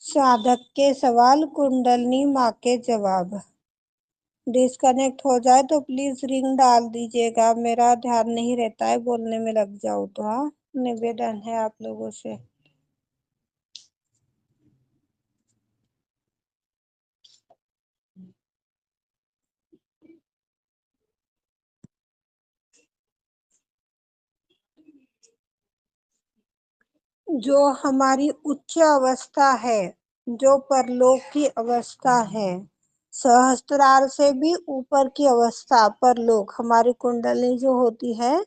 साधक के सवाल, कुंडलनी माँ के जवाब। डिस्कनेक्ट हो जाए तो प्लीज रिंग डाल दीजिएगा, मेरा ध्यान नहीं रहता है, बोलने में लग जाओ तो। हाँ, निवेदन है आप लोगों से। जो हमारी उच्च अवस्था है, जो परलोक की अवस्था है, सहस्त्रार से भी ऊपर की अवस्था परलोक, हमारी कुंडली जो होती है,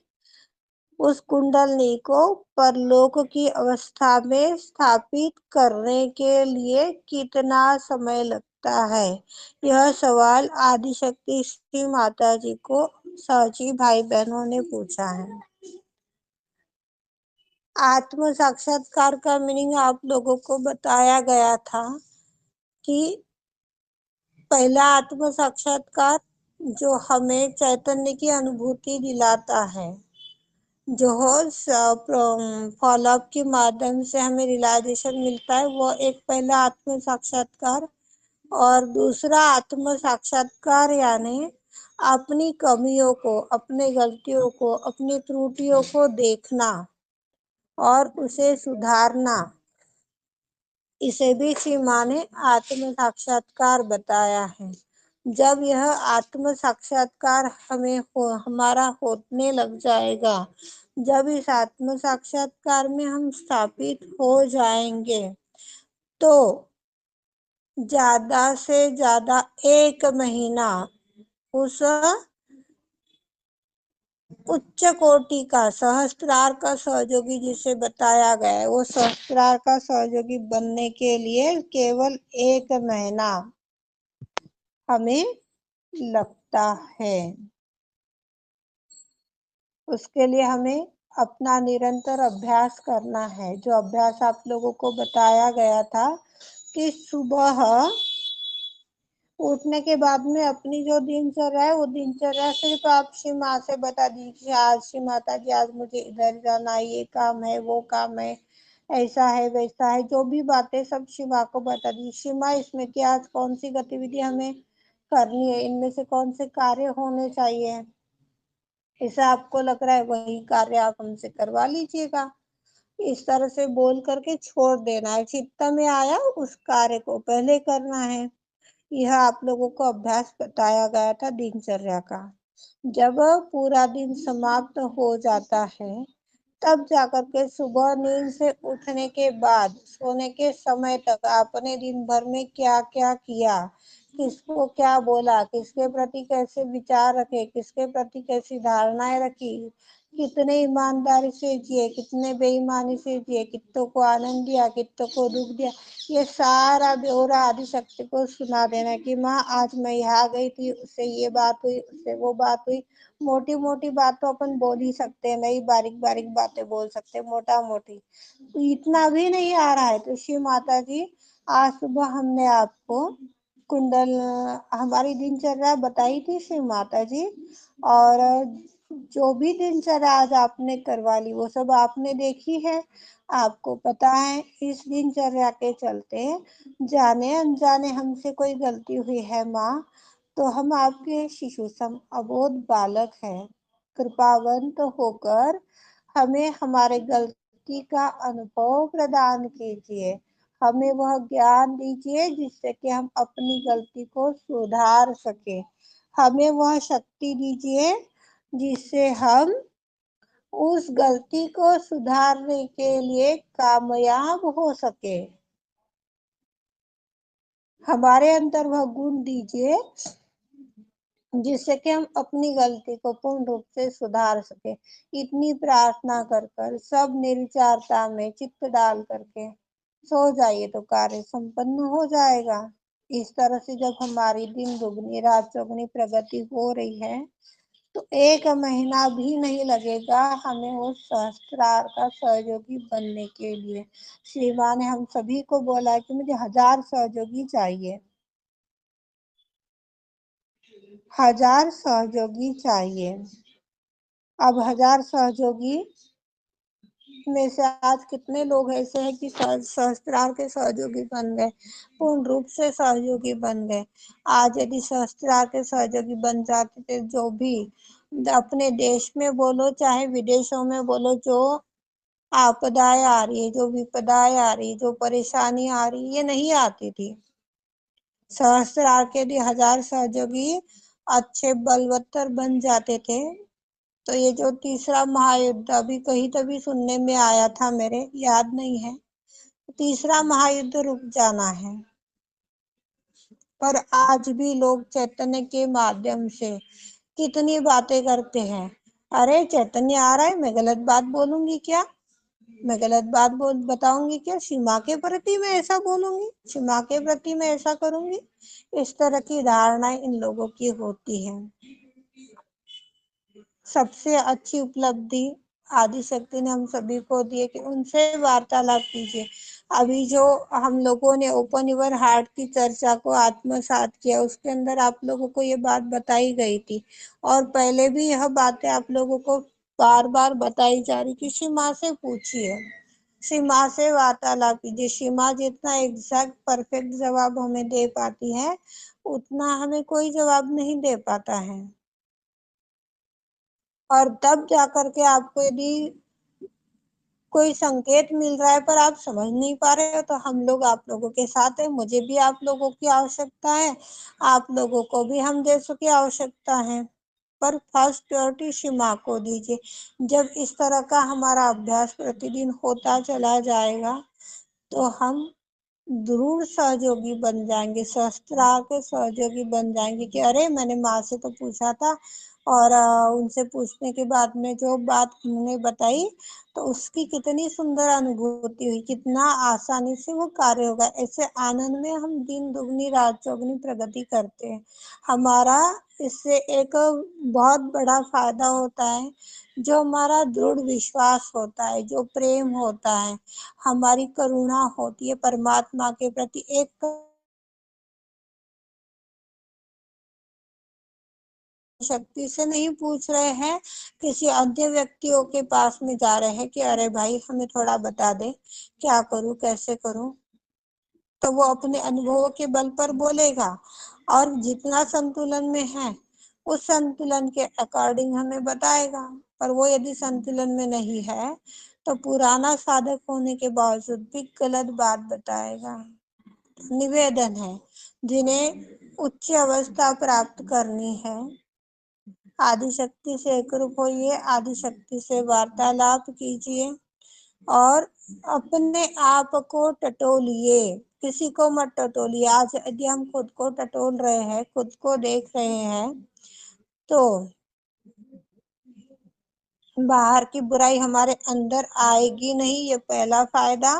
उस कुंडली को परलोक की अवस्था में स्थापित करने के लिए कितना समय लगता है? यह सवाल आदिशक्ति श्री माता जी को साची भाई बहनों ने पूछा है। आत्म साक्षात्कार का मीनिंग आप लोगों को बताया गया था कि पहला आत्म साक्षात्कार जो हमें चैतन्य की अनुभूति दिलाता है, जो फॉलोअप के माध्यम से हमें रियलाइजेशन मिलता है, वो एक पहला आत्म साक्षात्कार। और दूसरा आत्म साक्षात्कार यानी अपनी कमियों को, अपने गलतियों को, अपनी त्रुटियों को देखना और उसे सुधारना, इसे भी श्री माँ ने आत्म साक्षात्कार बताया है। जब यह आत्म साक्षात्कार हमारा होने लग जाएगा, जब इस आत्म साक्षात्कार में हम स्थापित हो जाएंगे, तो ज्यादा से ज्यादा 1 महीना उस उच्च कोटि का सहस्त्रार का सहयोगी जिसे बताया गया है, वो सहस्त्रार का सहयोगी बनने के लिए केवल 1 महीना हमें लगता है। उसके लिए हमें अपना निरंतर अभ्यास करना है, जो अभ्यास आप लोगों को बताया गया था कि सुबह उठने के बाद में अपनी जो दिनचर्या है, वो दिनचर्या सिर्फ आप श्री माँ से बता दीजिए। आज श्री माता जी, आज मुझे इधर जाना है, ये काम है, वो काम है, ऐसा है, वैसा है, जो भी बातें सब श्री माँ को बता दीजिए। श्री माँ, इसमें कि आज कौन सी गतिविधि हमें करनी है, इनमें से कौन से कार्य होने चाहिए, ऐसा आपको लग रहा है वही कार्य आप हमसे करवा लीजिएगा। इस तरह से बोल करके छोड़ देना है, चित्त में आया उस कार्य को पहले करना है। यह आप लोगों को अभ्यास बताया गया था दिनचर्या का। जब पूरा दिन समाप्त हो जाता है, तब जाकर के सुबह नींद से उठने के बाद सोने के समय तक आपने दिन भर में क्या क्या किया, किसको क्या बोला, किसके प्रति कैसे विचार रखे, किसके प्रति कैसी धारणाएं रखी, कितने ईमानदारी से जिए, कितने बेईमानी से जिए, कितनों को आनंद दिया, कितनों को दुख दिया, ये सारा ब्यौरा आदिशक्ति को सुना देना कि माँ, आज मैं यहाँ गई थी, उससे ये बात हुई, उससे वो बात हुई। मोटी मोटी बात तो अपन बोल ही सकते हैं, नहीं बारीक बारीक बातें बोल सकते हैं, मोटा मोटी तो इतना भी नहीं आ रहा है। तो श्री माता जी, आज सुबह हमने आपको कुंडल हमारी दिनचर्या बताई थी श्री माता जी, और जो भी दिनचर्या आज आपने करवा ली, वो सब आपने देखी है। आपको पता है इस दिनचर्या के चलते जाने अनजाने हमसे कोई गलती हुई है माँ, तो हम आपके शिशु सम अबोध बालक हैं। कृपावंत होकर हमें हमारे गलती का अनुभव प्रदान कीजिए, हमें वह ज्ञान दीजिए जिससे कि हम अपनी गलती को सुधार सके, हमें वह शक्ति दीजिए जिससे हम उस गलती को सुधारने के लिए कामयाब हो सके। हमारे अंदर वह गुण दीजिए जिससे कि हम अपनी गलती को पूर्ण रूप से सुधार सके। इतनी प्रार्थना कर कर सब निर्विचारता में चित्त डाल करके सो जाइए तो कार्य संपन्न हो जाएगा। इस तरह से जब हमारी दिन दुगनी रात चौगुनी प्रगति हो रही है, तो 1 महीना भी नहीं लगेगा हमें उस सहस्त्रार का सहयोगी बनने के लिए। श्री माँ ने हम सभी को बोला कि मुझे 1000 सहयोगी चाहिए, 1000 सहयोगी चाहिए। अब 1000 सहयोगी में से आज कितने लोग ऐसे हैं कि सहस्त्रार के सहयोगी बन गए, पूर्ण रूप से सहयोगी बन गए। आज यदि सहस्त्रार के सहयोगी बन जाते थे, जो भी अपने देश में बोलो चाहे विदेशों में बोलो, जो आपदाएं आ रही है, जो विपदाएं आ रही है, जो परेशानी आ रही है, ये नहीं आती थी। सहस्त्रार के लिए 1000 सहयोगी अच्छे बलवत्तर बन जाते थे। तो ये जो तीसरा महायुद्ध अभी कहीं तभी सुनने में आया था, मेरे याद नहीं है, तीसरा महायुद्ध रुक जाना है। पर आज भी लोग चैतन्य के माध्यम से कितनी बातें करते हैं। अरे चैतन्य आ रहा है, मैं गलत बात बोलूंगी क्या? मैं गलत बात बोल बताऊंगी क्या? सीमा के प्रति मैं ऐसा बोलूंगी, सीमा के प्रति मैं ऐसा करूंगी? इस तरह की धारणाएं इन लोगों की होती है। सबसे अच्छी उपलब्धि आदिशक्ति ने हम सभी को दी है कि उनसे वार्तालाप कीजिए। अभी जो हम लोगों ने ओपन योर हार्ट की चर्चा को आत्मसात किया, उसके अंदर आप लोगों को ये बात बताई गई थी, और पहले भी यह बातें आप लोगों को बार बार बताई जा रही कि सीमा से पूछिए, सीमा से वार्तालाप कीजिए। सीमा जितना एग्जैक्ट परफेक्ट जवाब हमें दे पाती है, उतना हमें कोई जवाब नहीं दे पाता है। और तब जाकर के आपको यदि कोई संकेत मिल रहा है पर आप समझ नहीं पा रहे हो, तो हम लोग आप लोगों के साथ है। मुझे भी आप लोगों की आवश्यकता है, आप लोगों को भी हम जैसों की आवश्यकता है। पर फर्स्ट प्रायोरिटी सीमा को दीजिए। जब इस तरह का हमारा अभ्यास प्रतिदिन होता चला जाएगा, तो हम जरूर सहयोगी बन जाएंगे, सहस्त्रार के सहयोगी बन जाएंगे कि अरे मैंने माँ से तो पूछा था, और उनसे पूछने के बाद में जो बात उन्होंने बताई, तो उसकी कितनी सुंदर अनुभूति हुई, कितना आसानी से वो कार्य होगा। ऐसे आनंद में हम दिन दुगनी रात चौगनी प्रगति करते हैं। हमारा इससे एक बहुत बड़ा फायदा होता है, जो हमारा दृढ़ विश्वास होता है, जो प्रेम होता है, हमारी करुणा होती है परमात्मा के प्रति। एक शक्ति से नहीं पूछ रहे हैं, किसी अन्य व्यक्तियों के पास में जा रहे हैं कि अरे भाई हमें थोड़ा बता दे, क्या करूं कैसे करूं, तो वो अपने अनुभवों के बल पर बोलेगा, और जितना संतुलन में है उस संतुलन के अकॉर्डिंग हमें बताएगा। पर वो यदि संतुलन में नहीं है, तो पुराना साधक होने के बावजूद भी गलत बात बताएगा। निवेदन है, जिन्हें उच्च अवस्था प्राप्त करनी है, आदिशक्ति से एकरूप होइए, आदिशक्ति से वार्तालाप कीजिए, और अपने आप को टटोलिए, किसी को मत टटोलिए। आज यदि हम खुद को टटोल रहे हैं, खुद को देख रहे हैं, तो बाहर की बुराई हमारे अंदर आएगी नहीं, ये पहला फायदा।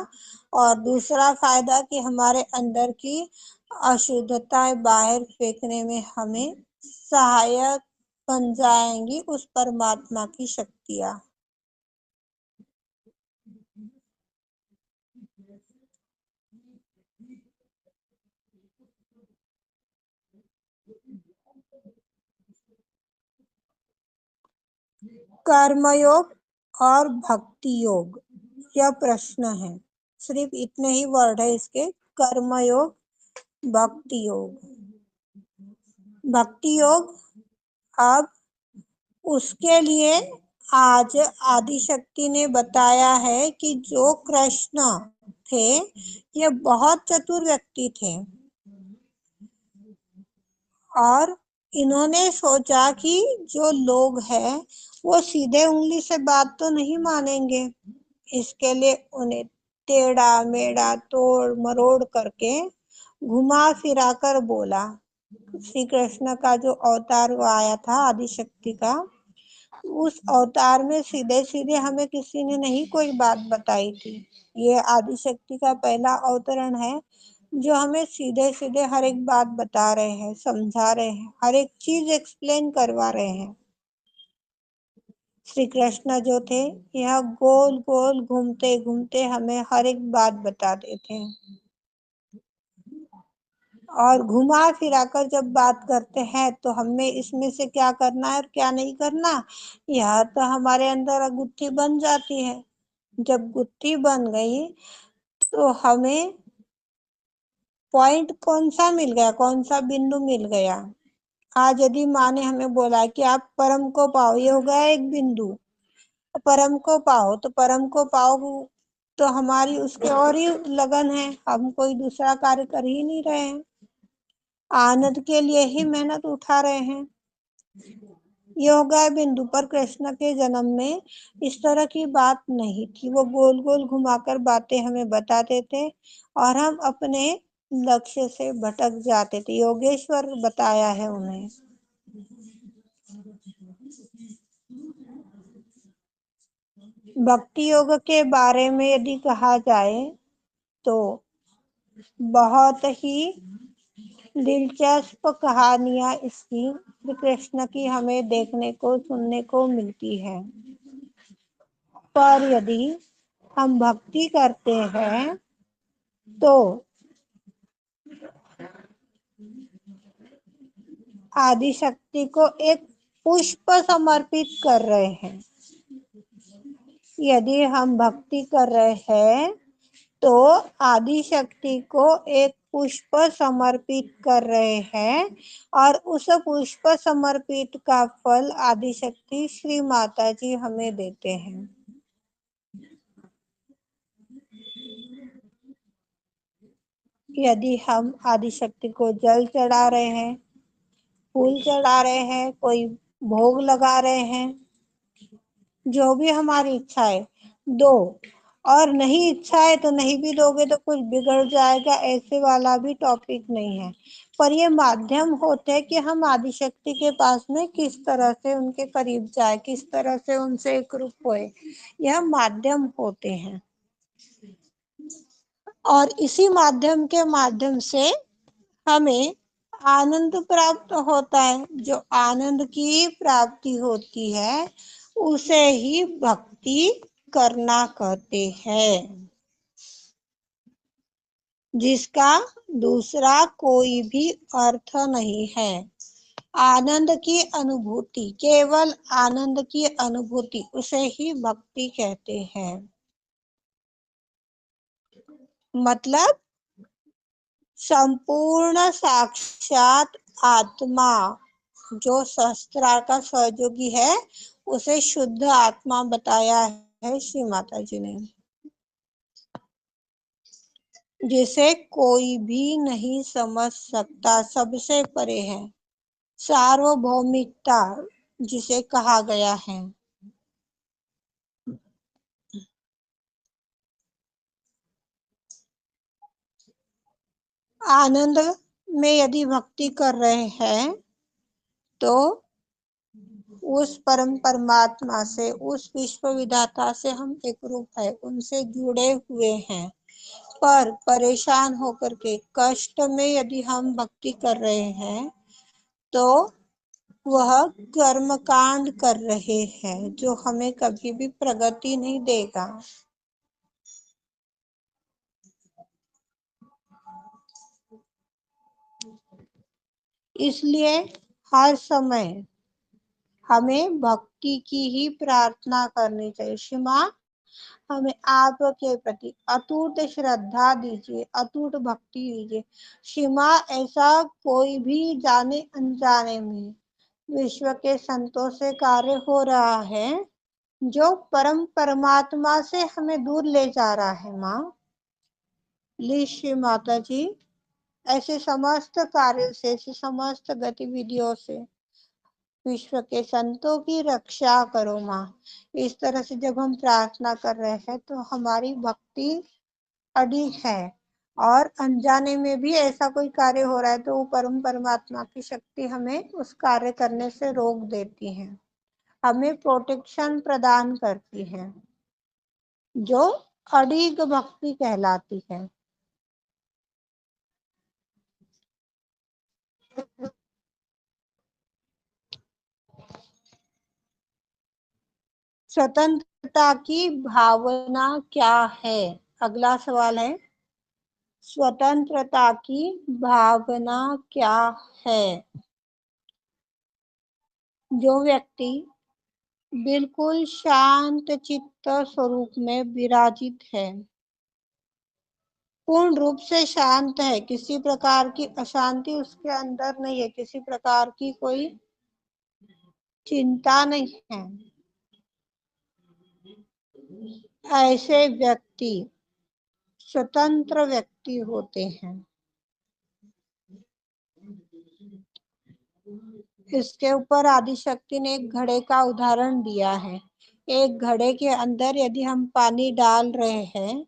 और दूसरा फायदा कि हमारे अंदर की अशुद्धताएं बाहर फेंकने में हमें सहायक बन जाएंगी उस परमात्मा की शक्तियां। कर्मयोग और भक्ति योग, यह प्रश्न है। सिर्फ इतने ही वर्ड है इसके, कर्मयोग, भक्ति योग। भक्ति योग, अब उसके लिए आज आदिशक्ति ने बताया है कि जो कृष्ण थे, ये बहुत चतुर व्यक्ति थे, और इन्होंने सोचा कि जो लोग हैं वो सीधे उंगली से बात तो नहीं मानेंगे, इसके लिए उन्हें टेढ़ा मेढ़ा तोड़ मरोड़ करके घुमा फिरा कर बोला। श्री कृष्ण का जो अवतार वो आया था आदिशक्ति का, उस अवतार में सीधे सीधे हमें किसी ने नहीं कोई बात बताई थी। ये आदिशक्ति का पहला अवतरण है, जो हमें सीधे सीधे हर एक बात बता रहे हैं, समझा रहे हैं, हर एक चीज एक्सप्लेन करवा रहे हैं। श्री कृष्ण जो थे, यह गोल गोल घूमते घूमते हमें हर एक बात बताते थे, और घुमा फिरा कर जब बात करते हैं तो हमें इसमें से क्या करना है और क्या नहीं करना, यह तो हमारे अंदर अगुत्थी बन जाती है। जब गुत्थी बन गई तो हमें पॉइंट कौन सा मिल गया, कौन सा बिंदु मिल गया। आज यदि माँ ने हमें बोला कि आप परम को पाओ, ये हो गया एक बिंदु। परम को पाओ तो परम को पाओ तो हमारी उसके और ही लगन है, हम कोई दूसरा कार्य कर ही नहीं रहे हैं, आनंद के लिए ही मेहनत उठा रहे हैं। ये हो गया बिंदु। पर कृष्ण के जन्म में इस तरह की बात नहीं थी, वो गोल गोल घुमाकर बातें हमें बताते थे और हम अपने लक्ष्य से भटक जाते थे। योगेश्वर बताया है उन्हें। भक्ति योग के बारे में यदि कहा जाए तो बहुत ही दिलचस्प कहानियां इसकी श्री कृष्ण की हमें देखने को सुनने को मिलती है। पर यदि हम भक्ति करते हैं तो आदि शक्ति को एक पुष्प समर्पित कर रहे हैं। यदि हम भक्ति कर रहे हैं तो आदि शक्ति को एक पुष्प समर्पित कर रहे हैं और उस पुष्प समर्पित का फल आदि शक्ति श्री माता जी हमें देते हैं। यदि हम आदि शक्ति को जल चढ़ा रहे हैं, फूल चढ़ा रहे हैं, कोई भोग लगा रहे हैं, जो भी हमारी इच्छा है दो, और नहीं इच्छा है तो नहीं भी दोगे तो कुछ बिगड़ जाएगा, ऐसे वाला भी टॉपिक नहीं है। पर ये माध्यम होते हैं कि हम आदिशक्ति के पास में किस तरह से उनके करीब जाए, किस तरह से उनसे एक रूप होए, यह माध्यम होते हैं। और इसी माध्यम से हमें आनंद प्राप्त होता है। जो आनंद की प्राप्ति होती है उसे ही भक्ति करना कहते हैं, जिसका दूसरा कोई भी अर्थ नहीं है। आनंद की अनुभूति, केवल आनंद की अनुभूति, उसे ही भक्ति कहते हैं। मतलब संपूर्ण साक्षात आत्मा, जो सहस्त्रार का सहयोगी है, उसे शुद्ध आत्मा बताया है श्री माता जी ने, जिसे कोई भी नहीं समझ सकता, सबसे परे है। सार्वभौमिकता जिसे कहा गया है। आनंद में यदि भक्ति कर रहे हैं तो उस परम परमात्मा से, उस विश्व विधाता से हम एक रूप है, उनसे जुड़े हुए हैं। पर परेशान होकर के कष्ट में यदि हम भक्ति कर रहे हैं तो वह कर्म कांड कर रहे हैं, जो हमें कभी भी प्रगति नहीं देगा। इसलिए हर समय हमें भक्ति की ही प्रार्थना करनी चाहिए। श्री माँ, हमें आपके प्रति अटूट श्रद्धा दीजिए, अटूट भक्ति दीजिए। श्री माँ, ऐसा कोई भी जाने अनजाने में विश्व के संतों से कार्य हो रहा है जो परम परमात्मा से हमें दूर ले जा रहा है। माँ प्लीज श्री माता जी, ऐसे समस्त कार्यों से, ऐसी समस्त गतिविधियों से विश्व के संतों की रक्षा करो माँ। इस तरह से जब हम प्रार्थना कर रहे हैं तो हमारी भक्ति अड़ी है, और अनजाने में भी ऐसा कोई कार्य हो रहा है तो वो परम परमात्मा की शक्ति हमें उस कार्य करने से रोक देती है, हमें प्रोटेक्शन प्रदान करती है, जो अड़िग भक्ति कहलाती है। स्वतंत्रता की भावना क्या है? अगला सवाल है, स्वतंत्रता की भावना क्या है? जो व्यक्ति बिल्कुल शांत चित्त स्वरूप में विराजित है, पूर्ण रूप से शांत है, किसी प्रकार की अशांति उसके अंदर नहीं है, किसी प्रकार की कोई चिंता नहीं है। ऐसे व्यक्ति स्वतंत्र व्यक्ति होते हैं। इसके ऊपर आदिशक्ति ने एक घड़े का उदाहरण दिया है। एक घड़े के अंदर यदि हम पानी डाल रहे हैं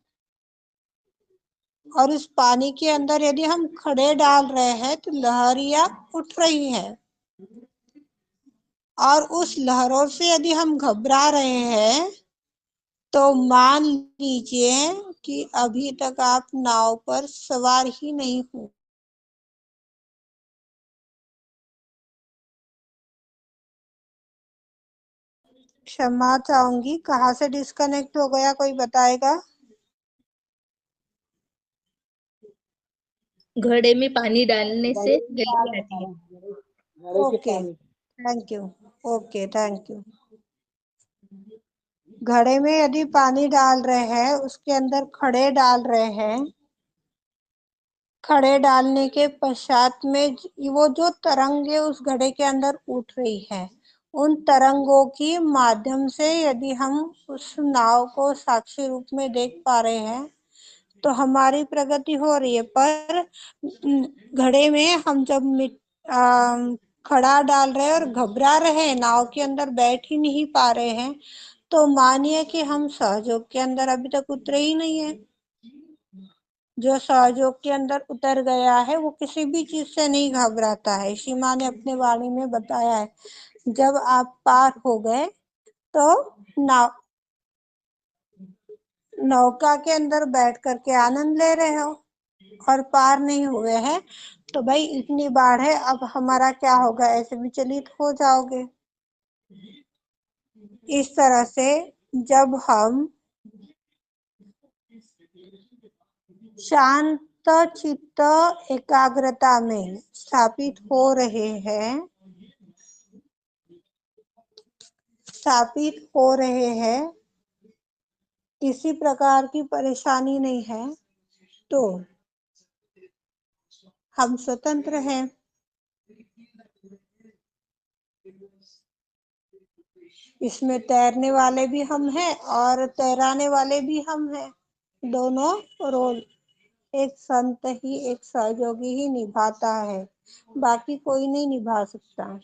और उस पानी के अंदर यदि हम खड़े डाल रहे हैं तो लहरियां उठ रही है, और उस लहरों से यदि हम घबरा रहे हैं तो मान लीजिए कि अभी तक आप नाव पर सवार ही नहीं हुए। क्षमा चाहूंगी, कहाँ से डिस्कनेक्ट हो गया, कोई बताएगा? घड़े में पानी डालने से लहरें आती है। Okay, thank you. Okay, thank you. घड़े में यदि पानी डाल रहे हैं, उसके अंदर खड़े डाल रहे हैं, खड़े डालने के पश्चात में वो जो तरंगे उस घड़े के अंदर उठ रही है, उन तरंगों की माध्यम से यदि हम उस नाव को साक्षी रूप में देख पा रहे हैं तो हमारी प्रगति हो रही है। पर घड़े में हम जब खड़ा डाल रहे हैं और घबरा रहे हैं, नाव के अंदर बैठ ही नहीं पा रहे हैं, तो मानिए कि हम सहयोग के अंदर अभी तक उतरे ही नहीं है। जो सहयोग के अंदर उतर गया है वो किसी भी चीज से नहीं घबराता है। इसी माँ ने अपने वाणी में बताया है, जब आप पार हो गए तो नाव नौका के अंदर बैठ करके आनंद ले रहे हो, और पार नहीं हुए हैं तो भाई इतनी बाढ़ है, अब हमारा क्या होगा, ऐसे विचलित हो जाओगे। इस तरह से जब हम शांत चित्त एकाग्रता में स्थापित हो रहे हैं, किसी प्रकार की परेशानी नहीं है, तो हम स्वतंत्र हैं। इसमें तैरने वाले भी हम हैं और तैराने वाले भी हम हैं। दोनों रोल एक संत ही, एक सहयोगी ही निभाता है, बाकी कोई नहीं निभा सकता।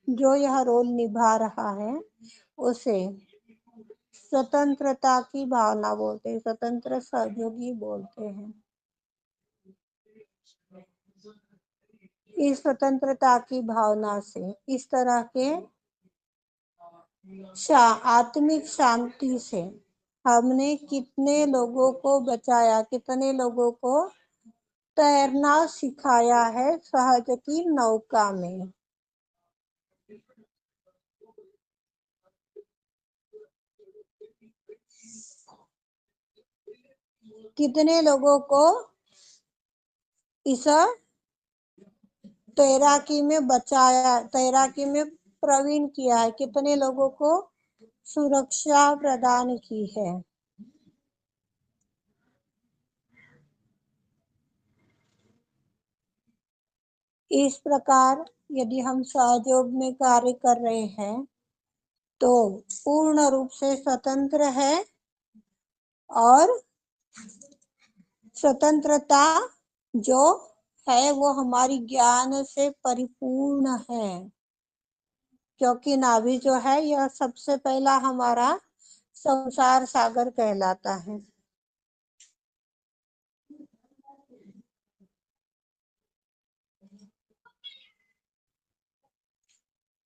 जो यह रोल निभा रहा है उसे स्वतंत्रता की भावना बोलते हैं, स्वतंत्र सहयोगी बोलते हैं। इस स्वतंत्रता की भावना से, इस तरह के आत्मिक शांति से हमने कितने लोगों को बचाया, कितने लोगों को तैरना सिखाया है सहज की नौका में। कितने लोगों को इस तैराकी में बचाया, तैराकी में प्रवीण किया है, कितने लोगों को सुरक्षा प्रदान की है। इस प्रकार यदि हम सहयोग में कार्य कर रहे हैं तो पूर्ण रूप से स्वतंत्र है, और स्वतंत्रता जो है वो हमारी ज्ञान से परिपूर्ण है, क्योंकि नाभि जो है यह सबसे पहला हमारा संसार सागर कहलाता है।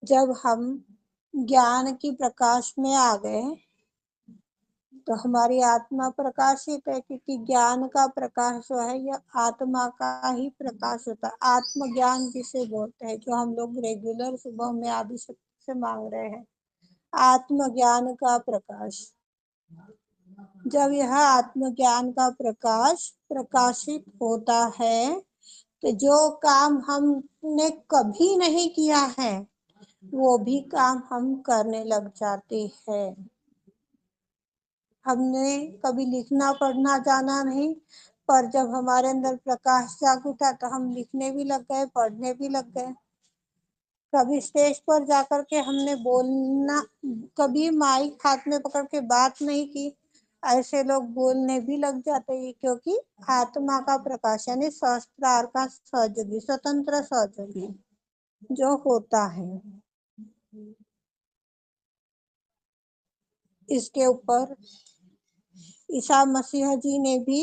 जब हम ज्ञान की प्रकाश में आ गए तो हमारी आत्मा प्रकाशित है, क्योंकि ज्ञान का प्रकाश जो है यह आत्मा का ही प्रकाश होता है। आत्मज्ञान जिसे बोलते हैं, जो हम लोग रेगुलर सुबह में आदि शक्ति से मांग रहे हैं, आत्मज्ञान का प्रकाश। जब यह आत्मज्ञान का प्रकाश प्रकाशित होता है तो जो काम हमने कभी नहीं किया है वो भी काम हम करने लग जाते हैं। हमने कभी लिखना पढ़ना जाना नहीं, पर जब हमारे अंदर प्रकाश जाग उठा तो हम लिखने भी लग गए, पढ़ने भी लग गए। कभी स्टेज पर जाकर के हमने बोलना, कभी माइक हाथ में पकड़ के बात नहीं की, ऐसे लोग बोलने भी लग जाते हैं, क्योंकि आत्मा का प्रकाश यानी सहस्त्रार का सहयोगी, स्वतंत्र सहयोगी जो होता है। इसके ऊपर ईसा मसीह जी ने भी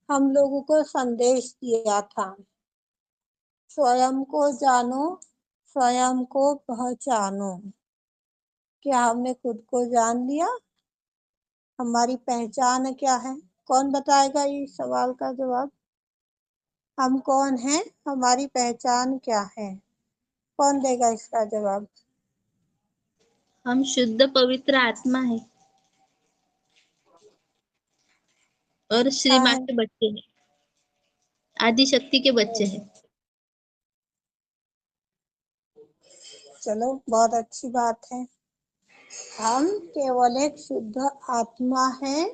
हम लोगों को संदेश दिया था, स्वयं को जानो, स्वयं को पहचानो। क्या हमने खुद को जान लिया? हमारी पहचान क्या है? कौन बताएगा इस सवाल का जवाब? हम कौन हैं? हमारी पहचान क्या है? कौन देगा इसका जवाब? हम शुद्ध पवित्र आत्मा है और श्री क्या माँ है? के बच्चे हैं, आदि शक्ति के बच्चे हैं। चलो, बहुत अच्छी बात है। हम केवल एक शुद्ध आत्मा हैं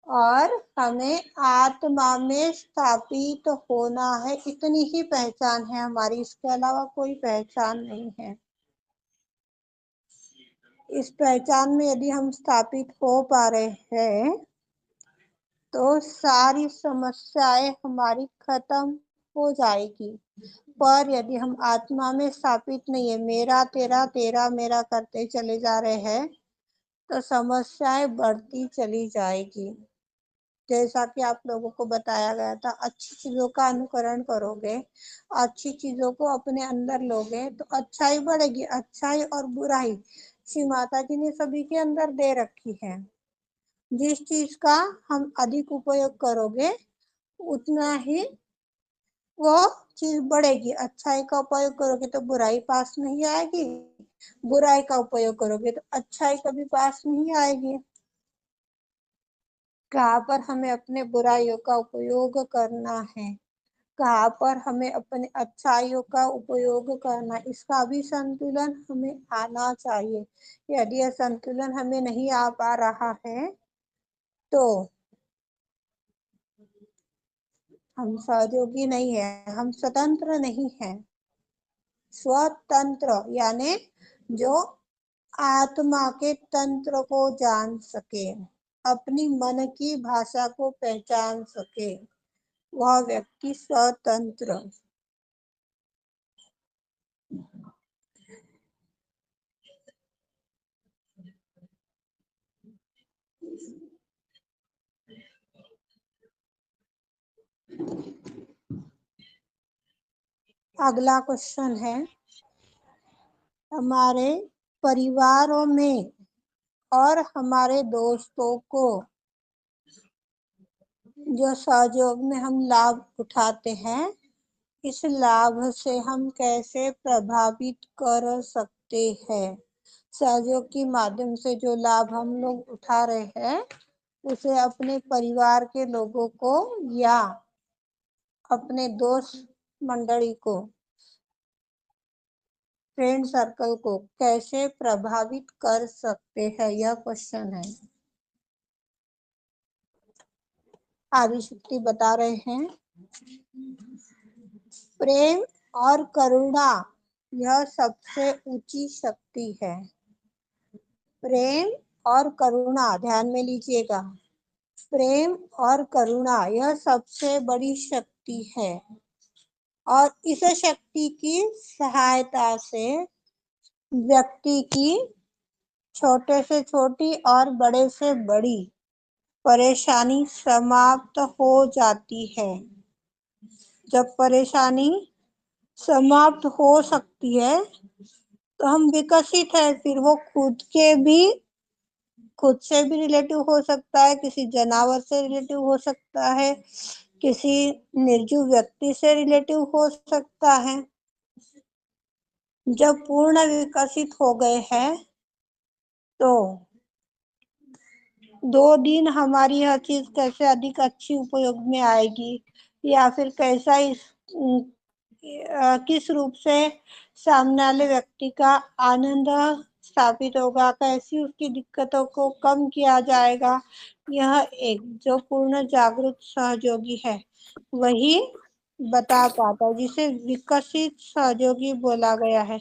और हमें आत्मा में स्थापित होना है, इतनी ही पहचान है हमारी, इसके अलावा कोई पहचान नहीं है। इस पहचान में यदि हम स्थापित हो पा रहे हैं तो सारी समस्याएं हमारी खत्म हो जाएगी। पर यदि हम आत्मा में स्थापित नहीं है, मेरा तेरा तेरा मेरा करते चले जा रहे हैं, तो समस्याएं बढ़ती चली जाएगी। जैसा कि आप लोगों को बताया गया था, अच्छी चीजों का अनुकरण करोगे, अच्छी चीजों को अपने अंदर लोगे तो अच्छाई बढ़ेगी। अच्छाई और बुराई श्री माता जी ने सभी के अंदर दे रखी है। जिस चीज का हम अधिक उपयोग करोगे उतना ही वो चीज बढ़ेगी। अच्छाई का उपयोग करोगे तो बुराई पास नहीं आएगी, बुराई का उपयोग करोगे तो अच्छाई कभी पास नहीं आएगी। कहाँ पर हमें अपने बुराइयों का उपयोग करना है, कहाँ पर हमें अपने अच्छाइयों का उपयोग करना, इसका भी संतुलन हमें आना चाहिए। यदि यह संतुलन हमें नहीं आ पा रहा है तो हम सहयोगी नहीं है, हम स्वतंत्र नहीं है। स्वतंत्र यानी जो आत्मा के तंत्र को जान सके, अपनी मन की भाषा को पहचान सके, वह व्यक्ति स्वतंत्र। अगला क्वेश्चन है, हमारे परिवारों में और हमारे दोस्तों को जो सहयोग में हम लाभ उठाते हैं, इस लाभ से हम कैसे प्रभावित कर सकते हैं? सहयोग के माध्यम से जो लाभ हम लोग उठा रहे हैं उसे अपने परिवार के लोगों को या अपने दोस्त मंडली को, फ्रेंड सर्कल को कैसे प्रभावित कर सकते हैं, यह क्वेश्चन है। आदिशक्ति बता रहे हैं, प्रेम और करुणा यह सबसे ऊंची शक्ति है। प्रेम और करुणा ध्यान में लीजिएगा, प्रेम और करुणा यह सबसे बड़ी शक्ति है और इस शक्ति की सहायता से व्यक्ति की छोटे से छोटी और बड़े से बड़ी परेशानी समाप्त हो जाती है। जब परेशानी समाप्त हो सकती है तो हम विकसित है, फिर वो खुद से भी रिलेटिव हो सकता है, किसी जानवर से रिलेटिव हो सकता है, किसी निर्जीव व्यक्ति से रिलेटिव हो सकता है। जब पूर्ण विकसित हो गए हैं तो 2 दिन हमारी हर चीज कैसे अधिक अच्छी उपयोग में आएगी या फिर कैसा किस रूप से सामने वाले व्यक्ति का आनंद स्थापित होगा, कैसी उसकी दिक्कतों को कम किया जाएगा, यह एक जो पूर्ण जागरूक सहयोगी है वही बता पाता है, जिसे विकसित सहयोगी बोला गया है।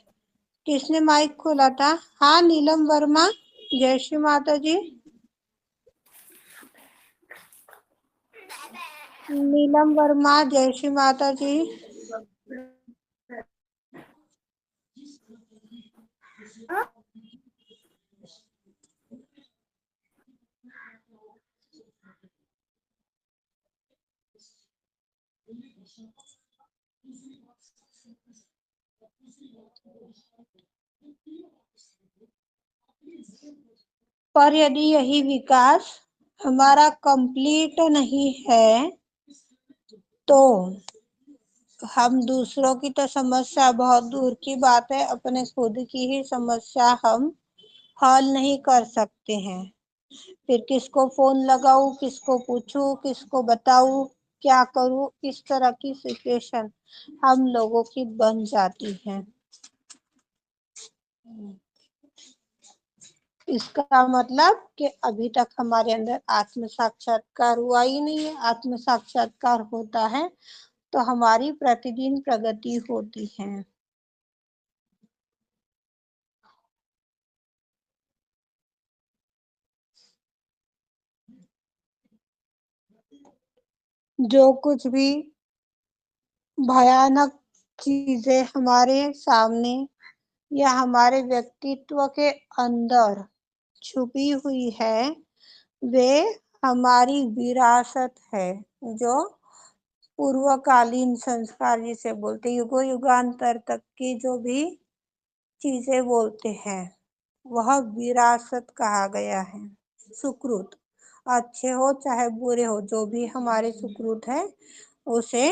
किसने माइक खोला था? हाँ, नीलम वर्मा। जय श्री माता जी। नीलम वर्मा, जय श्री माता जी। पर यदि यही विकास हमारा कंप्लीट नहीं है तो हम दूसरों की तो समस्या बहुत दूर की बात है, अपने खुद की ही समस्या हम हल नहीं कर सकते हैं। फिर किसको फोन लगाऊं, किसको पूछूं, किसको बताऊं, क्या करूं, इस तरह की सिचुएशन हम लोगों की बन जाती है। इसका मतलब कि अभी तक हमारे अंदर आत्म साक्षात्कार हुआ ही नहीं है। आत्म साक्षात्कार होता है तो हमारी प्रतिदिन प्रगति होती है। जो कुछ भी भयानक चीजें हमारे सामने या हमारे व्यक्तित्व के अंदर छुपी हुई है वे हमारी विरासत है, जो पूर्वकालीन संस्कार जिसे बोलते, युगो युगांतर तक की जो भी चीजें बोलते हैं वह विरासत कहा गया है। सुकृत, अच्छे हो चाहे बुरे हो, जो भी हमारे सुकृत है उसे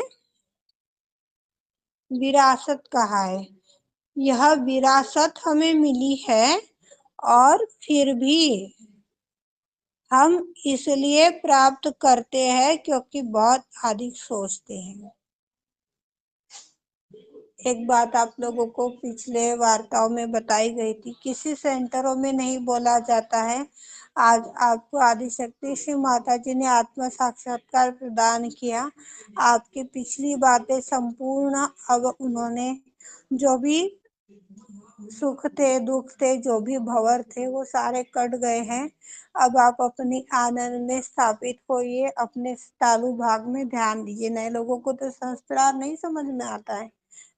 विरासत कहा है। यह विरासत हमें मिली है और फिर भी हम इसलिए प्राप्त करते हैं क्योंकि बहुत अधिक सोचते हैं। एक बात आप लोगों को पिछले वार्ताओं में बताई गई थी, किसी सेंटरों में नहीं बोला जाता है। आज आपको आदिशक्ति श्री माता जी ने आत्म साक्षात्कार प्रदान किया, आपकी पिछली बातें संपूर्ण अब उन्होंने जो भी सुख थे, दुख थे, जो भी भंवर थे वो सारे कट गए हैं। अब आप अपनी आनंद में स्थापित होइए, अपने तालु भाग में ध्यान दीजिए। नए लोगों को तो संस्कार नहीं समझ में आता है,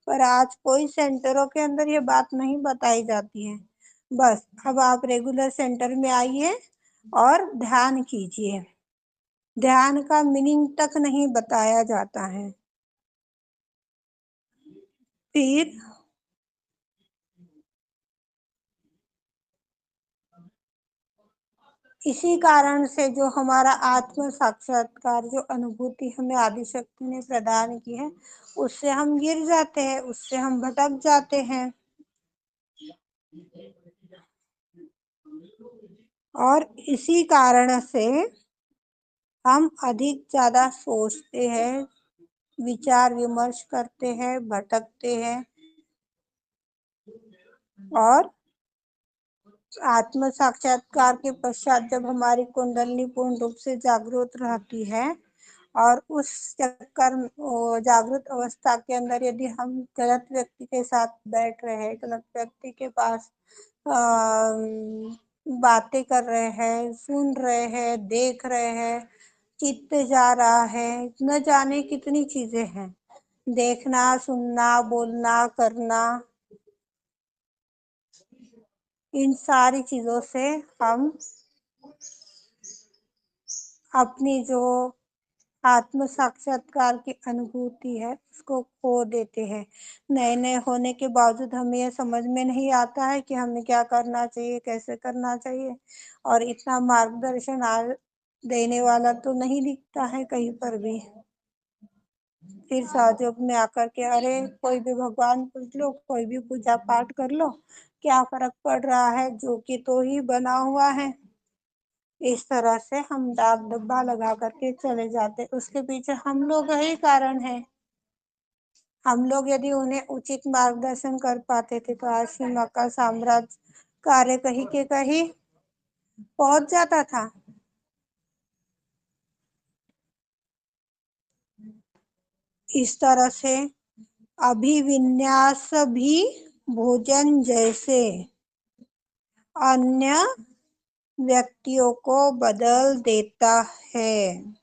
पर आज कोई सेंटरों के अंदर ये बात नहीं बताई जाती है। बस अब आप रेगुलर सेंटर में आइए और ध्यान कीजिए। ध्यान का मीनिंग तक नहीं बताया जाता है। फिर इसी कारण से जो हमारा आत्म साक्षात्कार, जो अनुभूति हमें आदिशक्ति ने प्रदान की है, उससे हम गिर जाते हैं, उससे हम भटक जाते हैं और इसी कारण से हम अधिक ज्यादा सोचते हैं, विचार विमर्श करते हैं, भटकते हैं और आत्म साक्षात्कार के पश्चात जब हमारी कुंडलनी पूर्ण रूप से जागृत रहती है और उस चक्कर जागृत अवस्था के अंदर यदि हम गलत व्यक्ति के साथ बैठ रहे हैं, गलत व्यक्ति के पास बातें कर रहे हैं, सुन रहे हैं, देख रहे हैं, चित्त जा रहा है, न जाने कितनी चीजें हैं, देखना, सुनना, बोलना, करना, इन सारी चीजों से हम अपनी जो आत्म साक्षात्कार की अनुभूति है उसको खो देते हैं। नए नए होने के बावजूद हमें यह समझ में नहीं आता है कि हमें क्या करना चाहिए, कैसे करना चाहिए, और इतना मार्गदर्शन देने वाला तो नहीं दिखता है कहीं पर भी। फिर सहयोग में आकर के अरे कोई भी भगवान पूज लो, कोई भी पूजा पाठ कर लो, क्या फर्क पड़ रहा है, जो कि तो ही बना हुआ है। इस तरह से हम दाग धब्बा लगा करके चले जाते, उसके पीछे हम लोग ही कारण है। हम लोग यदि उन्हें उचित मार्गदर्शन कर पाते थे तो आज सीमा का साम्राज्य कार्य कहीं के कहीं पहुंच जाता था। इस तरह से अभिविन्यास भी भोजन जैसे अन्य व्यक्तियों को बदल देता है।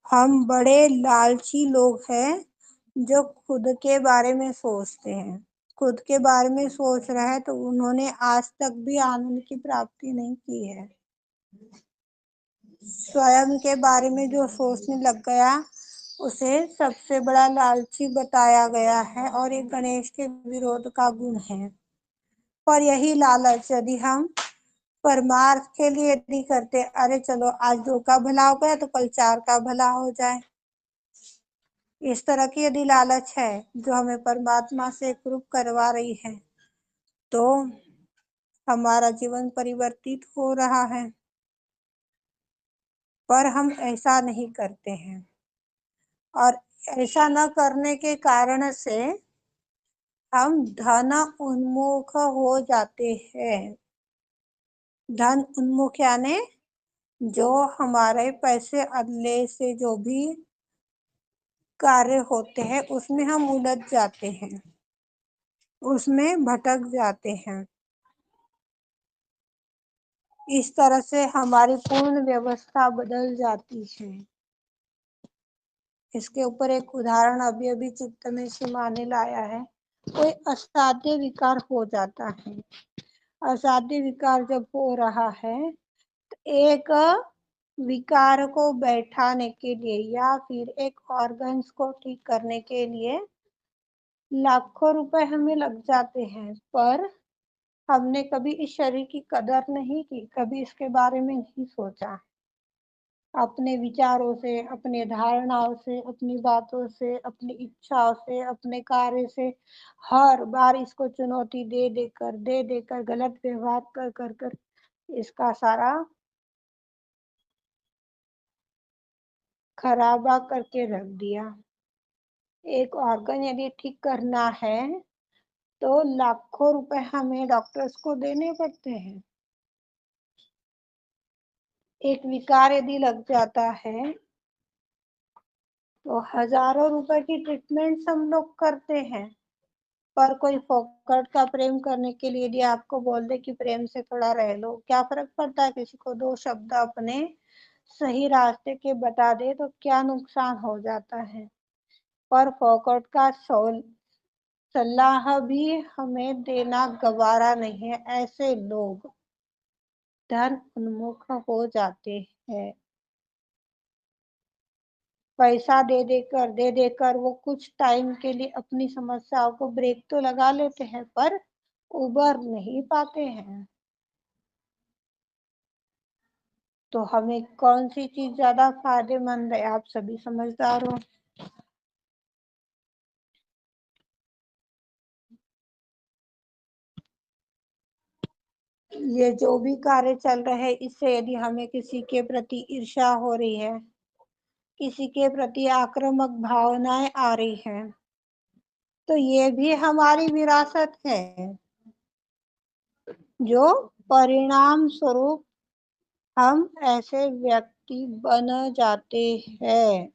हम बड़े लालची लोग हैं जो खुद के बारे में सोचते हैं। खुद के बारे में सोच रहे हैं तो उन्होंने आज तक भी आनंद की प्राप्ति नहीं की है। स्वयं के बारे में जो सोचने लग गया उसे सबसे बड़ा लालची बताया गया है और ये गणेश के विरोध का गुण है। पर यही लालच यदि हम परमार्थ के लिए यदि करते, अरे चलो आज 2 का भला हो गया तो कल 4 का भला हो जाए, इस तरह की यदि लालच है जो हमें परमात्मा से एकरूप करवा रही है तो हमारा जीवन परिवर्तित हो रहा है। पर हम ऐसा नहीं करते हैं और ऐसा न करने के कारण से हम धन उन्मुख हो जाते हैं। धन उन्मुख यानी जो हमारे पैसे अदले से जो भी कार्य होते हैं उसमें हम उलझ जाते हैं, उसमें भटक जाते हैं। इस तरह से हमारी पूर्ण व्यवस्था बदल जाती है। इसके ऊपर एक उदाहरण अभी अभी चित्त में सिमाने लाया है। कोई असाध्य विकार हो जाता है। असाध्य विकार जब हो रहा है तो एक विकार को बैठाने के लिए या फिर एक ऑर्गन्स को ठीक करने के लिए लाखों रुपए हमें लग जाते हैं, पर हमने कभी इस शरीर की कदर नहीं की, कभी इसके बारे में नहीं सोचा। अपने विचारों से, अपने धारणाओं से, अपनी बातों से, अपनी इच्छाओं से, अपने कार्य से हर बार इसको चुनौती दे देकर गलत व्यवहार कर इसका सारा खराबा करके रख दिया। एक ऑर्गन यदि ठीक करना है तो लाखों रुपए हमें डॉक्टर्स को देने पड़ते हैं। एक विकार यदि लग जाता है तो हजारों रुपए की ट्रीटमेंट हम लोग करते हैं। पर कोई फोकट का प्रेम करने के लिए यदि आपको बोल दे कि प्रेम से थोड़ा रह लो, क्या फर्क पड़ता है? किसी को 2 शब्द अपने सही रास्ते के बता दे तो क्या नुकसान हो जाता है। पर फोकट का सलाह भी हमें देना गवारा नहीं है। ऐसे लोग धन उन्मुख हो जाते हैं। पैसा दे देकर वो कुछ टाइम के लिए अपनी समस्याओं को ब्रेक तो लगा लेते हैं पर उबर नहीं पाते हैं। तो हमें कौन सी चीज ज्यादा फायदेमंद है? आप सभी समझदार हो। ये जो भी कार्य चल रहे हैं इससे यदि हमें किसी के प्रति ईर्ष्या हो रही है, किसी के प्रति आक्रामक भावनाएं आ रही हैं, तो ये भी हमारी विरासत है जो परिणाम स्वरूप हम ऐसे व्यक्ति बन जाते हैं।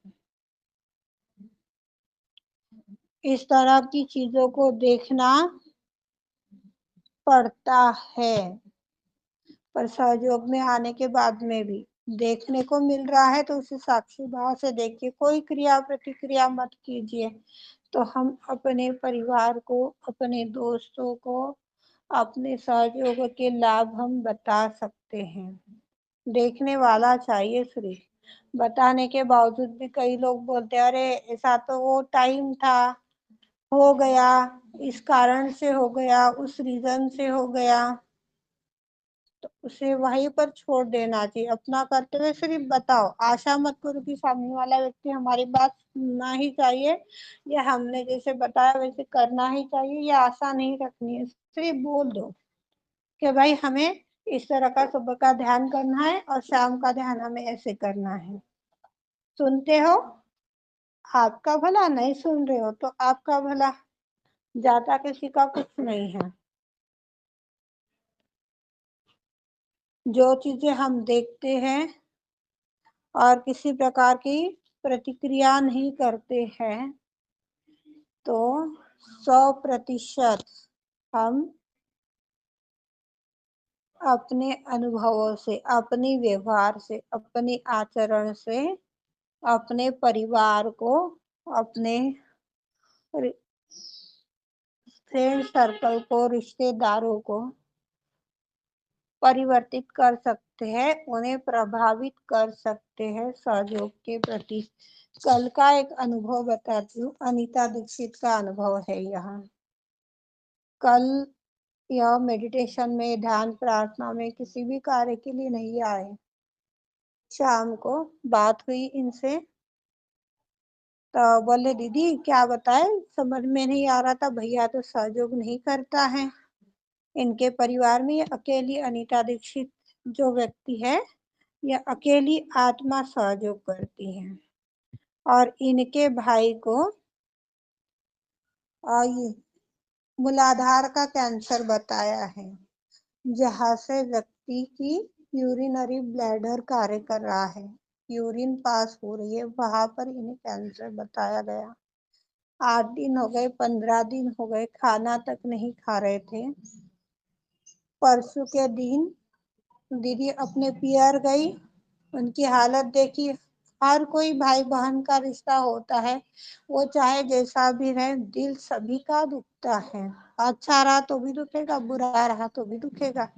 इस तरह की चीजों को देखना पड़ता है। पर सहयोग में आने के बाद में भी देखने को मिल रहा है तो उसे साक्षी भाव से देखिए। कोई क्रिया प्रतिक्रिया मत कीजिए। तो हम अपने परिवार को, अपने दोस्तों को अपने सहयोग के लाभ हम बता सकते हैं। देखने वाला चाहिए सिर्फ। बताने के बावजूद भी कई लोग बोलते हैं अरे ऐसा तो वो टाइम था, हो गया, इस कारण से हो गया, उस रीजन से हो गया, तो उसे वहीं पर छोड़ देना चाहिए। अपना करते हुए सिर्फ बताओ। आशा मत करो कि सामने वाला व्यक्ति हमारी बात सुनना ही चाहिए या हमने जैसे बताया वैसे करना ही चाहिए, या आशा नहीं रखनी है। सिर्फ बोल दो कि भाई हमें इस तरह का सुबह का ध्यान करना है और शाम का ध्यान हमें ऐसे करना है। सुनते हो? आपका भला नहीं सुन रहे हो तो आपका भला, जाता किसी का कुछ नहीं है। जो चीजें हम देखते हैं और किसी प्रकार की प्रतिक्रिया नहीं करते हैं, तो 100% हम अपने अनुभवों से, अपने व्यवहार से, अपने आचरण से, अपने परिवार को, अपने फ्रेंड सर्कल को, रिश्तेदारों को परिवर्तित कर सकते हैं, उन्हें प्रभावित कर सकते हैं सहयोग के प्रति। कल का एक अनुभव बताती हूँ, अनीता दीक्षित का अनुभव है यहाँ। कल यह मेडिटेशन में, ध्यान प्रार्थना में, किसी भी कार्य के लिए नहीं आए। शाम को बात हुई इनसे, तो बोले दीदी क्या बताए, समझ में नहीं आ रहा था, भैया तो सहयोग नहीं करता है। इनके परिवार में ये अकेली अनीता दीक्षित जो व्यक्ति है, यह अकेली आत्मा सहयोग करती है। और इनके भाई को मूलाधार का कैंसर बताया है, जहाँ से व्यक्ति की यूरिनरी ब्लैडर कार्य कर रहा है, यूरिन पास हो रही है, वहां पर इन्हें कैंसर बताया गया। 8 दिन हो गए, 15 दिन हो गए, खाना तक नहीं खा रहे थे। परसों के दिन दीदी अपने पियर गई, उनकी हालत देखी। हर कोई भाई बहन का रिश्ता होता है, वो चाहे जैसा भी रहे, दिल सभी का दुखता है। अच्छा रहा तो भी दुखेगा, बुरा रहा तो भी दुखेगा।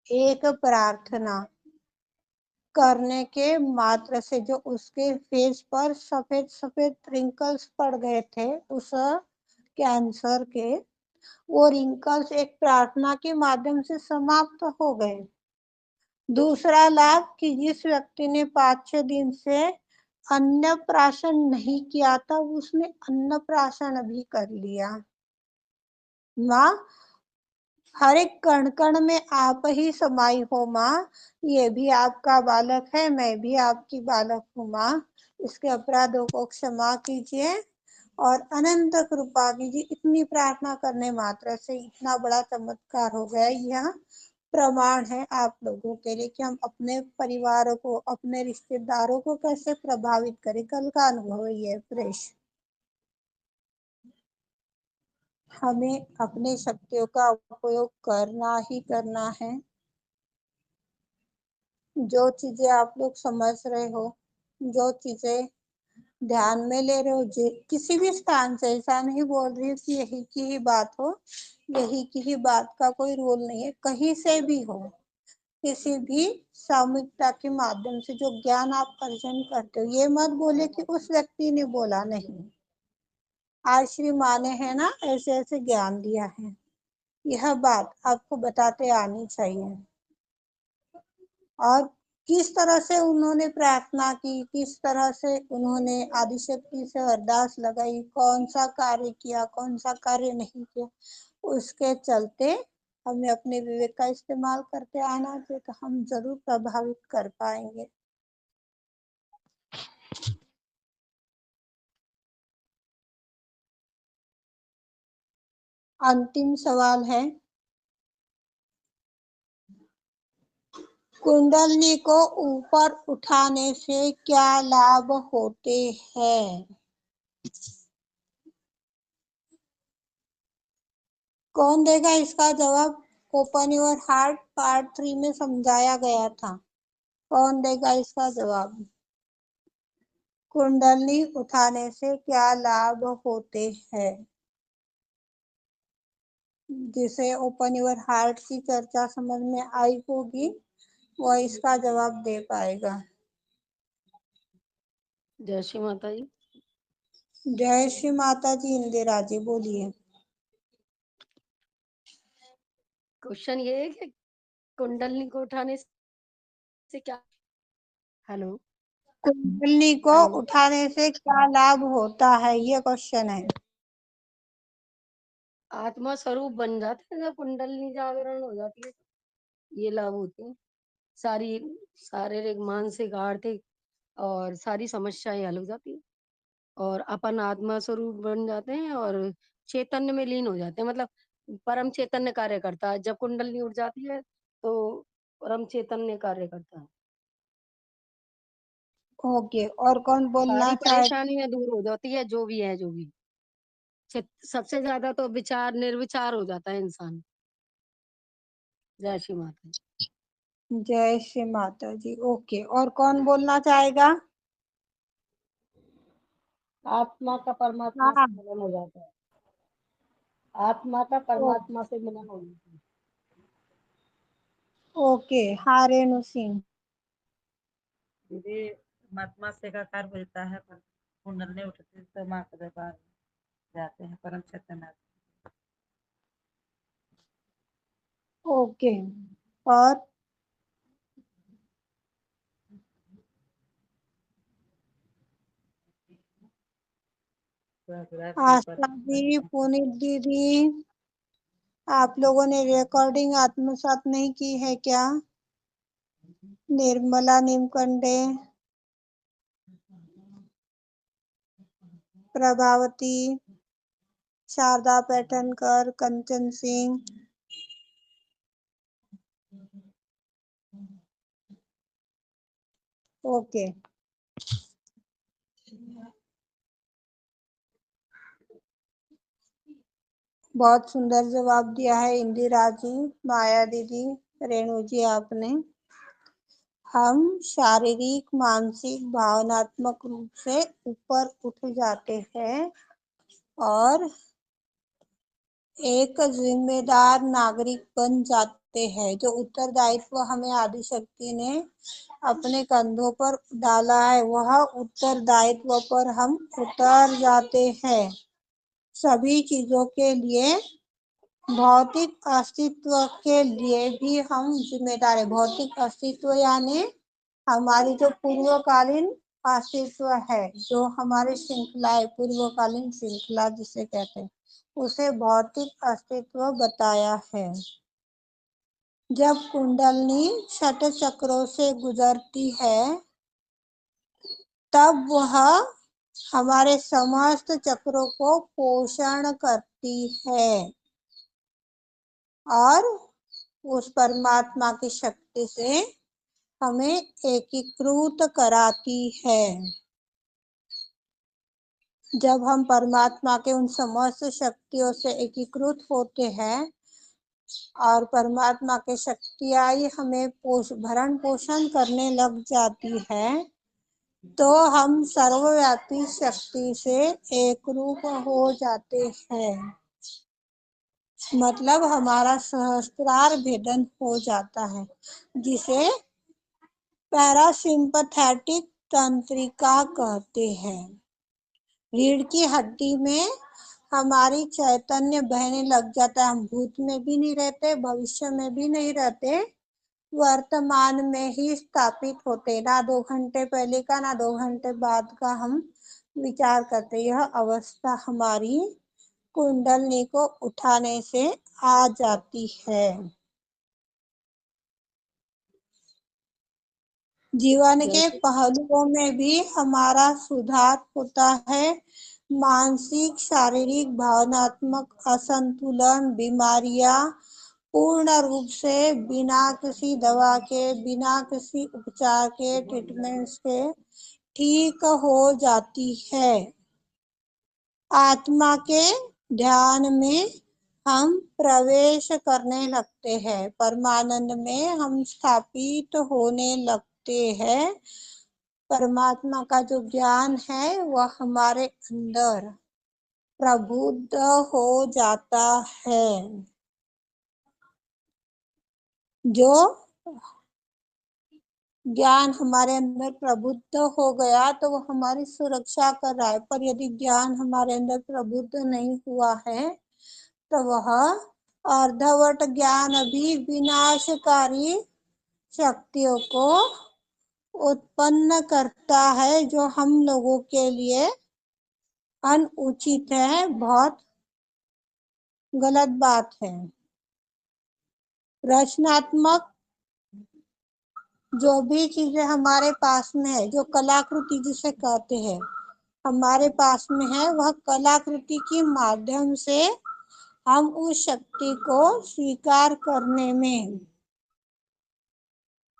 एक प्रार्थना करने के मात्र से जो उसके फेस पर सफेद सफेद रिंकल्स पड़ गए थे उस कैंसर के, वो रिंकल्स एक प्रार्थना के माध्यम से समाप्त हो गए। दूसरा लाभ कि जिस व्यक्ति ने 5-6 दिन से अन्नप्राशन नहीं किया था, उसने अन्नप्राशन अभी कर लिया। माँ, हर एक कण कण में आप ही समाई हो माँ, ये भी आपका बालक है, मैं भी आपकी बालक हूँ माँ, इसके अपराधों को क्षमा कीजिए और अनंत कृपा कीजिए। इतनी प्रार्थना करने मात्र से इतना बड़ा चमत्कार हो गया। यह प्रमाण है आप लोगों के लिए कि हम अपने परिवारों को, अपने रिश्तेदारों को कैसे प्रभावित करें। कल का अनुभव ये है फ्रेश। हमें अपने शक्तियों का उपयोग करना ही करना है। जो चीजें आप लोग समझ रहे हो, जो चीजें ध्यान में ले रहे हो, किसी भी स्थान से, ऐसा नहीं बोल रही हूँ कि यही की ही बात हो, यही की ही बात का कोई रोल नहीं है, कहीं से भी हो, किसी भी सामूहिकता के माध्यम से जो ज्ञान आप अर्जन करते हो, ये मत बोले कि उस व्यक्ति ने बोला, नहीं, आज श्री माँ ने है ना ऐसे ऐसे ज्ञान दिया है, यह बात आपको बताते आनी चाहिए। और किस तरह से उन्होंने प्रार्थना की, किस तरह से उन्होंने आदिशक्ति से अरदास लगाई, कौन सा कार्य किया, कौन सा कार्य नहीं किया, उसके चलते हमें अपने विवेक का इस्तेमाल करते आना चाहिए, तो हम जरूर प्रभावित कर पाएंगे। अंतिम सवाल है, कुंडलनी को ऊपर उठाने से क्या लाभ होते हैं? कौन देगा इसका जवाब? ओपन योर हार्ट पार्ट 3 में समझाया गया था। कौन देगा इसका जवाब? कुंडलनी उठाने से क्या लाभ होते हैं? जिसे ओपन योर हार्ट की चर्चा समझ में आई होगी, वह इसका जवाब दे पाएगा। जय श्री माता जी। जय श्री माता जी। इंदिरा जी बोलिए। क्वेश्चन ये है कि कुंडलनी को उठाने से क्या, हेलो, कुंडलनी को उठाने से क्या लाभ होता है, ये क्वेश्चन है। आत्मा स्वरूप बन जाता है जब कुंडलनी जागरण हो जाती है, ये लाभ होते हैं। सारी शारीरिक, मानसिक, आर्थिक और सारी समस्याएं हल हो जाती है और अपन आत्मा स्वरूप बन जाते हैं और चैतन्य में लीन हो जाते हैं। मतलब परम चैतन्य कार्य करता है। जब कुंडली उठ जाती है तो परम चैतन्य कार्य करता है। ओके, और कौन बोलना सारी चाहे? परेशानियां दूर हो जाती है, जो भी है, जो भी। सबसे ज्यादा तो विचार निर्विचार हो जाता है इंसान। जय श्री माता। जय श्री माता जी। ओके, और कौन बोलना चाहेगा? आत्मा का परमात्मा हाँ। से मिलन हो जाता है। आत्मा का परमात्मा से मिलन हो जाता है। ओके, हाँ रेणु सिंह। दीदी, महात्मा से का कार्य मिलता है पर कुंडली उठती है तो माँ के दरबार जाते हैं परम चैतन्य। ओके, और आस्था जी, पुनीत दीदी, आप लोगों ने रिकॉर्डिंग आत्मसात नहीं की है क्या? निर्मला नीमकंडे, प्रभावती, शारदा पैठनकर, कंचन सिंह। ओके, बहुत सुंदर जवाब दिया है इंदिरा जी, माया दीदी, रेणु जी आपने। हम शारीरिक, मानसिक, भावनात्मक रूप से ऊपर उठ जाते हैं और एक जिम्मेदार नागरिक बन जाते हैं। जो उत्तरदायित्व हमें आदि शक्ति ने अपने कंधों पर डाला है, वह उत्तरदायित्व पर हम उतर जाते हैं। सभी चीजों के लिए, भौतिक अस्तित्व के लिए भी हम जिम्मेदार है। भौतिक अस्तित्व यानी हमारी जो पूर्वकालीन अस्तित्व है, जो हमारी श्रृंखला है, पूर्वकालीन श्रृंखला जिसे कहते हैं, उसे भौतिक अस्तित्व बताया है। जब कुंडलनी छठ चक्रों से गुजरती है तब वह हमारे समस्त चक्रों को पोषण करती है और उस परमात्मा की शक्ति से हमें एकीकृत कराती है। जब हम परमात्मा के उन समस्त शक्तियों से एकीकृत होते हैं और परमात्मा की शक्तियाँ ही हमें भरण पोषण करने लग जाती है, तो हम सर्वव्यापी शक्ति से एकरूप हो जाते हैं। मतलब हमारा सहस्त्रार भेदन हो जाता है, जिसे पैरासिम्पथेटिक तंत्रिका कहते हैं। रीढ़ की हड्डी में हमारी चैतन्य बहने लग जाता है। हम भूत में भी नहीं रहते, भविष्य में भी नहीं रहते, वर्तमान में ही स्थापित होते। ना 2 घंटे पहले का, ना 2 घंटे बाद का हम विचार करते। यह अवस्था हमारी कुंडलनी को उठाने से आ जाती है। जीवन के पहलुओं में भी हमारा सुधार होता है। मानसिक, शारीरिक, भावनात्मक असंतुलन, बीमारियां पूर्ण रूप से बिना किसी दवा के, बिना किसी उपचार के, ट्रीटमेंट्स के ठीक हो जाती है। आत्मा के ध्यान में हम प्रवेश करने लगते हैं। परमानंद में हम स्थापित होने लगते हैं। परमात्मा का जो ज्ञान है वह हमारे अंदर प्रबुद्ध हो जाता है। जो ज्ञान हमारे अंदर प्रबुद्ध हो गया तो वो हमारी सुरक्षा कर रहा है। पर यदि ज्ञान हमारे अंदर प्रबुद्ध नहीं हुआ है तो वह अर्धवट ज्ञान भी विनाशकारी शक्तियों को उत्पन्न करता है, जो हम लोगों के लिए अनुचित है, बहुत गलत बात है। रचनात्मक जो भी चीजें हमारे पास में है, जो कलाकृति जिसे कहते हैं, हमारे पास में है, वह कलाकृति के माध्यम से हम उस शक्ति को स्वीकार करने में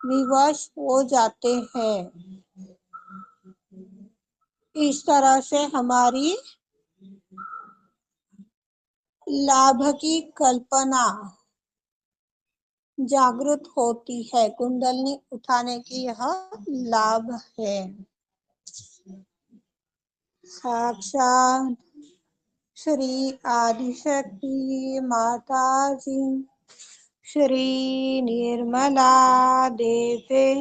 विवश हो जाते हैं। इस तरह से हमारी लाभ की कल्पना जागृत होती है। कुंडलनी उठाने की यह लाभ है। साक्षात श्री आदिशक्ति माता जी श्री निर्मला देवे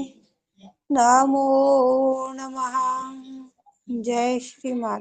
नमो नमः। जय श्री माता।